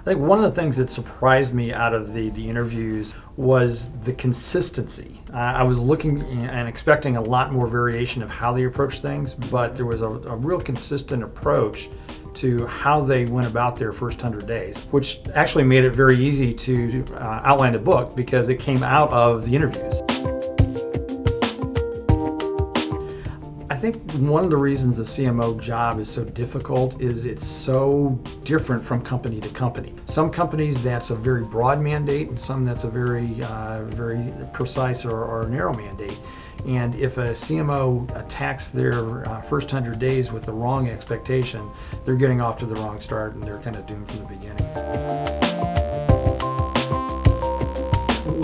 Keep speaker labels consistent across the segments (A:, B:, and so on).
A: I think one of the things that surprised me out of the interviews was the consistency. I was looking and expecting a lot more variation of how they approach things, but there was a real consistent approach to how they went about their first 100 days, which actually made it very easy to outline the book because it came out of the interviews. I think one of the reasons the CMO job is so difficult is it's so different from company to company. Some companies that's a very broad mandate, and some that's a very precise or narrow mandate. And if a CMO attacks their first 100 days with the wrong expectation, they're getting off to the wrong start and they're kind of doomed from the beginning.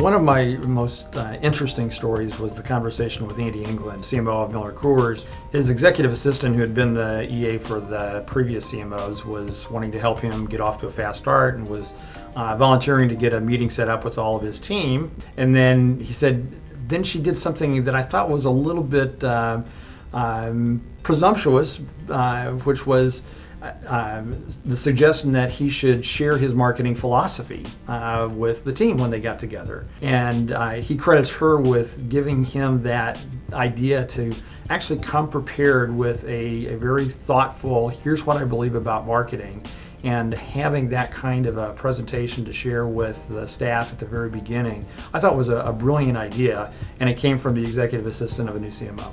A: One of my most interesting stories was the conversation with Andy England, CMO of Miller Coors. His executive assistant, who had been the EA for the previous CMOs, was wanting to help him get off to a fast start and was volunteering to get a meeting set up with all of his team. And then he said, then she did something that I thought was a little bit presumptuous, which was the suggestion that he should share his marketing philosophy with the team when they got together. And he credits her with giving him that idea to actually come prepared with a very thoughtful, here's what I believe about marketing, and having that kind of a presentation to share with the staff at the very beginning, I thought was a brilliant idea, and it came from the executive assistant of a new CMO.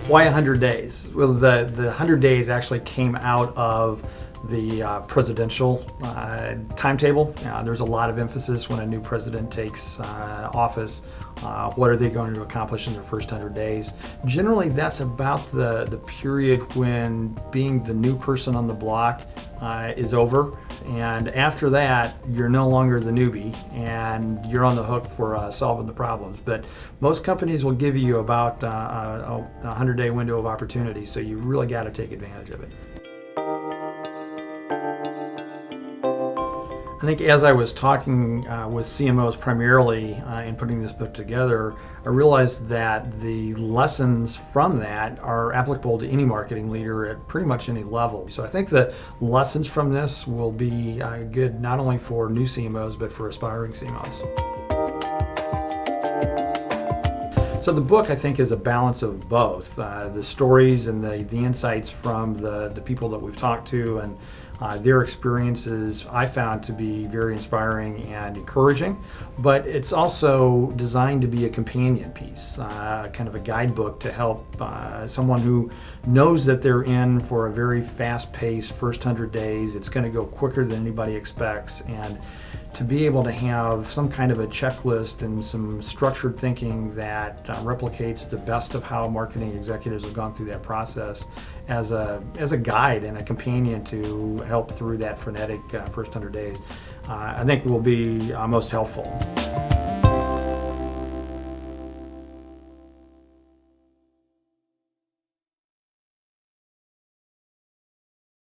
A: Why 100 days? Well, the 100 days actually came out of the presidential timetable. There's a lot of emphasis when a new president takes office. What are they going to accomplish in their first 100 days? Generally, that's about the period when being the new person on the block is over. And after that, you're no longer the newbie and you're on the hook for solving the problems. But most companies will give you about a 100-day window of opportunity, so you really got to take advantage of it. I think as I was talking with CMOs primarily in putting this book together, I realized that the lessons from that are applicable to any marketing leader at pretty much any level. So I think the lessons from this will be good not only for new CMOs, but for aspiring CMOs. So the book, I think, is a balance of both. The stories and the insights from the people that we've talked to and their experiences I found to be very inspiring and encouraging, but it's also designed to be a companion piece, kind of a guidebook to help someone who knows that they're in for a very fast-paced first 100 days. It's going to go quicker than anybody expects, and to be able to have some kind of a checklist and some structured thinking that replicates the best of how marketing executives have gone through that process as a guide and a companion to help through that frenetic first 100 days, I think will be most helpful.